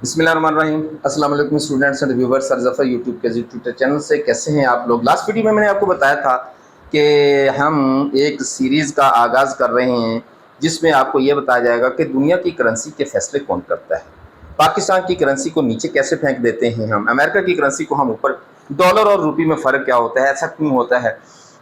बिस्मिल्लाहिर्रहमानिर्रहीम। अस्सलाम वालेकुम students and viewers. Sir Zafar YouTube के यूट्यूब चैनल से कैसे हैं आप लोग। लास्ट वीडियो में मैंने आपको बताया था कि हम एक सीरीज़ का आगाज़ कर रहे हैं जिसमें आपको ये बताया जाएगा कि दुनिया की करेंसी के फैसले कौन करता है। पाकिस्तान की करेंसी को नीचे कैसे फेंक देते हैं हम, अमेरिका की करेंसी को हम ऊपर, डॉलर और रुपये में फ़र्क क्या होता है, ऐसा क्यों होता है।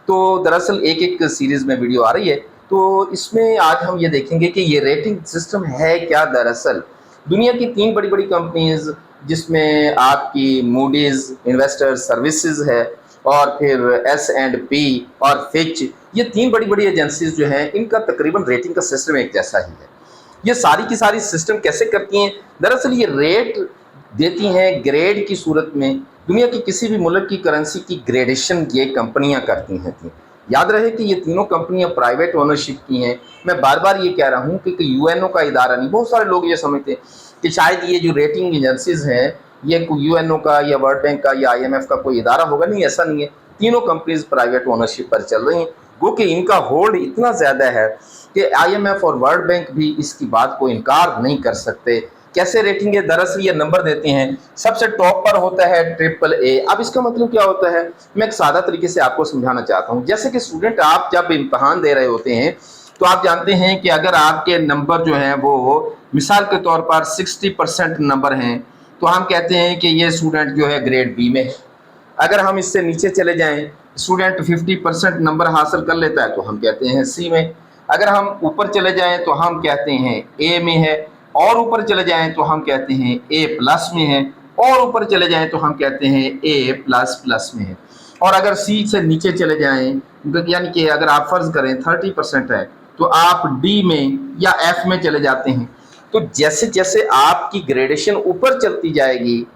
तो दरअसल एक एक सीरीज़ में वीडियो आ रही है, तो इसमें आज हम ये देखेंगे कि ये रेटिंग सिस्टम है क्या। दरअसल दुनिया की 3 बड़ी-बड़ी कंपनीज़ जिसमें आपकी मूडीज़ इन्वेस्टर्स सर्विसेज है और फिर S&P और फिच, ये 3 बड़ी-बड़ी एजेंसीज़ जो हैं इनका तकरीबन रेटिंग का सिस्टम एक जैसा ही है। ये सारी की सारी सिस्टम कैसे करती हैं? दरअसल ये रेट देती हैं ग्रेड की सूरत में। दुनिया की किसी भी मुल्क की करेंसी की ग्रेडेशन ये कंपनियां करती हैं थी। याद रहे कि ये तीनों कंपनियां प्राइवेट ओनरशिप की हैं। मैं बार बार ये कह रहा हूँ कि यूएनओ का इदारा नहीं। बहुत सारे लोग ये समझते हैं कि शायद ये जो रेटिंग एजेंसीज हैं ये यूएनओ का या वर्ल्ड बैंक का या IMF का कोई इदारा होगा। नहीं, ऐसा नहीं है। तीनों कंपनीज प्राइवेट ओनरशिप पर चल रही हैं, वो कि इनका होल्ड इतना ज़्यादा है कि IMF और वर्ल्ड बैंक भी इसकी बात को इनकार नहीं कर सकते। कैसे रेटिंग है? दरअसल ये नंबर देते हैं, सबसे टॉप पर होता है AAA। अब इसका मतलब क्या होता है, मैं एक सादा तरीके से आपको समझाना चाहता हूँ। जैसे कि स्टूडेंट आप जब इम्तहान दे रहे होते हैं तो आप जानते हैं कि अगर आपके नंबर जो हैं वो मिसाल के तौर पर 60% नंबर हैं तो हम कहते हैं कि ये स्टूडेंट जो है ग्रेड B में है। अगर हम इससे नीचे चले जाएं, स्टूडेंट 50% नंबर हासिल कर लेता है तो हम कहते हैं C में। अगर हम ऊपर चले जाएं तो हम कहते हैं A में है, और ऊपर चले जाएं तो हम कहते हैं A+ में है, और ऊपर चले जाएं तो हम कहते हैं A++ में है। और अगर C से नीचे चले जाएं, यानी कि अगर आप फर्ज करें 30% है तो आप D में या F में चले जाते हैं। तो जैसे जैसे आपकी ग्रेडेशन ऊपर चलती जाएगी,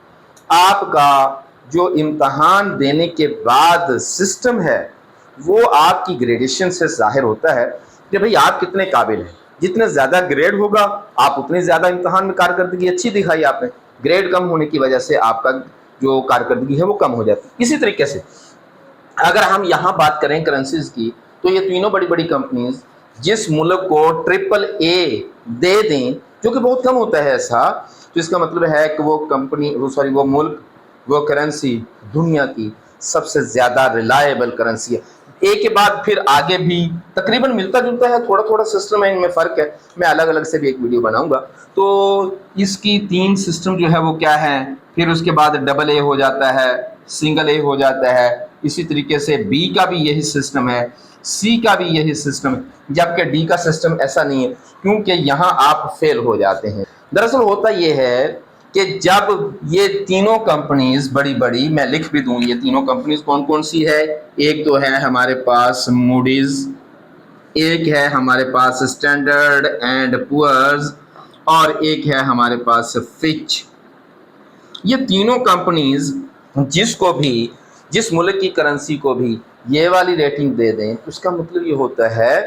आपका जो इम्तहान देने के बाद सिस्टम है वो आपकी ग्रेडेशन से जाहिर होता है कि भाई आप कितने काबिल हैं। जितने ज़्यादा ग्रेड होगा आप उतने ज़्यादा इम्तहान में कारकर्दगी अच्छी दिखाई आपने। ग्रेड कम होने की वजह से आपका जो कारकर्दगी है वो कम हो जाती है। इसी तरीके से अगर हम यहाँ बात करें करेंसीज की, तो ये तीनों बड़ी बड़ी कंपनीज जिस मुल्क को AAA दे दें, जो कि बहुत कम होता है ऐसा, तो इसका मतलब है कि वो कंपनी वो मुल्क, वो करेंसी दुनिया की सबसे ज़्यादा रिलायबल करेंसी है। ए के बाद फिर आगे भी तकरीबन मिलता जुलता है, थोड़ा थोड़ा सिस्टम है, इनमें फ़र्क है। मैं अलग अलग से भी एक वीडियो बनाऊंगा। तो इसकी 3 सिस्टम जो है वो क्या है, फिर उसके बाद AA हो जाता है, A हो जाता है, इसी तरीके से B का भी यही सिस्टम है, C का भी यही सिस्टम है, जबकि D का सिस्टम ऐसा नहीं है क्योंकि यहाँ आप फेल हो जाते हैं। दरअसल होता यह है कि जब ये तीनों कंपनीज बड़ी बड़ी, मैं लिख भी दूं ये तीनों कंपनीज कौन कौन सी है। एक तो है हमारे पास मूडीज, एक है हमारे पास स्टैंडर्ड एंड पुअर्स, और एक है हमारे पास फिच। ये तीनों कंपनीज जिसको भी, जिस मुल्क की करेंसी को भी ये वाली रेटिंग दे दें तो उसका मतलब ये होता है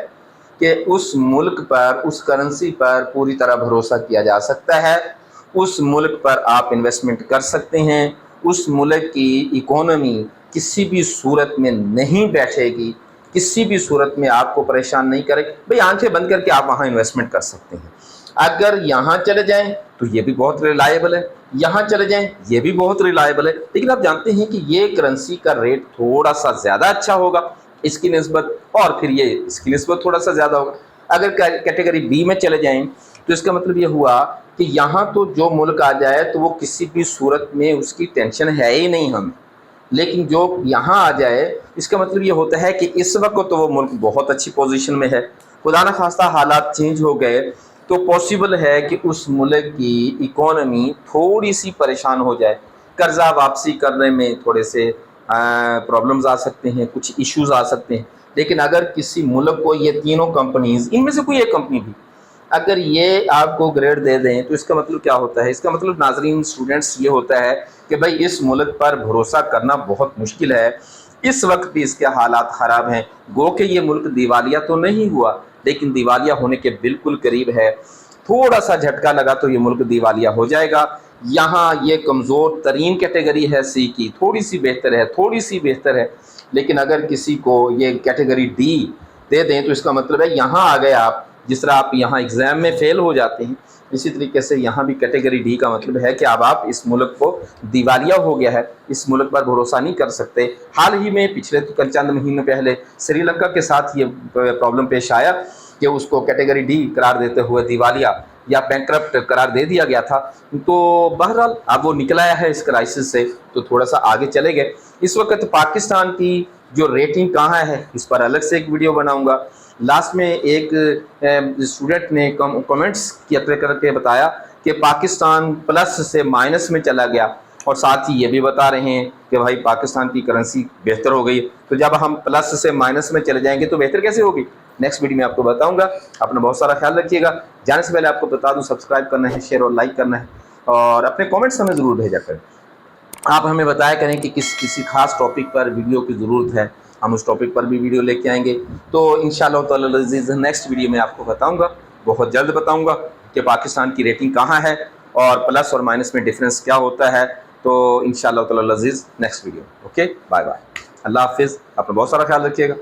कि उस मुल्क पर, उस करेंसी पर पूरी तरह भरोसा किया जा सकता है। उस मुल्क पर आप इन्वेस्टमेंट कर सकते हैं। उस मुल्क की इकोनॉमी किसी भी सूरत में नहीं बैठेगी, किसी भी सूरत में आपको परेशान नहीं करेगी। भाई आंखें बंद करके आप वहाँ इन्वेस्टमेंट कर सकते हैं। अगर यहाँ चले जाएं तो ये भी बहुत रिलायबल है, यहाँ चले जाएं ये भी बहुत रिलायबल है। लेकिन आप जानते हैं कि ये करेंसी का रेट थोड़ा सा ज़्यादा अच्छा होगा इसकी निस्बत, और फिर ये इसकी निस्बत थोड़ा सा ज़्यादा होगा। अगर कैटेगरी B में चले जाएं तो इसका मतलब ये हुआ कि यहाँ तो जो मुल्क आ जाए तो वो किसी भी सूरत में उसकी टेंशन है ही नहीं हमें। लेकिन जो यहाँ आ जाए इसका मतलब ये होता है कि इस वक्त तो वो मुल्क बहुत अच्छी पोजीशन में है, खुदा न खास्ता हालात चेंज हो गए तो पॉसिबल है कि उस मुल्क की इकोनॉमी थोड़ी सी परेशान हो जाए, कर्जा वापसी करने में थोड़े से प्रॉब्लम्स आ सकते हैं, कुछ इश्यूज आ सकते हैं। लेकिन अगर किसी मुल्क को ये तीनों कंपनीज, इनमें से कोई एक कंपनी भी अगर ये आपको ग्रेड दे दें तो इसका मतलब क्या होता है, इसका मतलब नाजरीन स्टूडेंट्स ये होता है कि भाई इस मुल्क पर भरोसा करना बहुत मुश्किल है। इस वक्त भी इसके हालात ख़राब हैं। गो कि ये मुल्क दिवालिया तो नहीं हुआ लेकिन दिवालिया होने के बिल्कुल करीब है। थोड़ा सा झटका लगा तो ये मुल्क दिवालिया हो जाएगा। यहाँ ये कमज़ोर तरीन कैटेगरी है C की, थोड़ी सी बेहतर है, थोड़ी सी बेहतर है। लेकिन अगर किसी को ये कैटेगरी D दे दें तो इसका मतलब है यहाँ आ गए आप, जिस तरह आप यहाँ एग्ज़ाम में फ़ेल हो जाते हैं, इसी तरीके से यहाँ भी कैटेगरी डी का मतलब है कि अब आप इस मुल्क को दिवालिया हो गया है, इस मुल्क पर भरोसा नहीं कर सकते। हाल ही में पिछले चंद महीनों पहले श्रीलंका के साथ ये प्रॉब्लम पेश आया कि उसको कैटेगरी डी करार देते हुए दिवालिया या बैंकरप्ट करार दे दिया गया था। तो बहरहाल अब वो निकल आया है इस क्राइसिस से, तो थोड़ा सा आगे चले गए। इस वक्त पाकिस्तान की जो रेटिंग कहाँ है, इस पर अलग से एक वीडियो बनाऊंगा। लास्ट में एक स्टूडेंट ने कमेंट्स करके बताया कि पाकिस्तान प्लस से माइनस में चला गया, और साथ ही ये भी बता रहे हैं कि भाई पाकिस्तान की करेंसी बेहतर हो गई। तो जब हम प्लस से माइनस में चले जाएंगे तो बेहतर कैसे होगी, नेक्स्ट वीडियो में आपको बताऊंगा। अपना बहुत सारा ख्याल रखिएगा। जाने से पहले आपको बता दूं, सब्सक्राइब करना है, शेयर और लाइक करना है, और अपने कमेंट्स हमें ज़रूर भेजा करें। आप हमें बताया करें कि किसी खास टॉपिक पर वीडियो की ज़रूरत है, हम उस टॉपिक पर भी वीडियो लेके आएंगे। तो इंशाअल्लाह ताला अज़ीज़ नेक्स्ट वीडियो में आपको बताऊंगा, बहुत जल्द बताऊंगा कि पाकिस्तान की रेटिंग कहाँ है और प्लस और माइनस में डिफरेंस क्या होता है। तो इंशाअल्लाह ताला अज़ीज़ next video. Okay, bye bye, अल्लाह हाफिज़, अपना बहुत सारा ख्याल रखिएगा।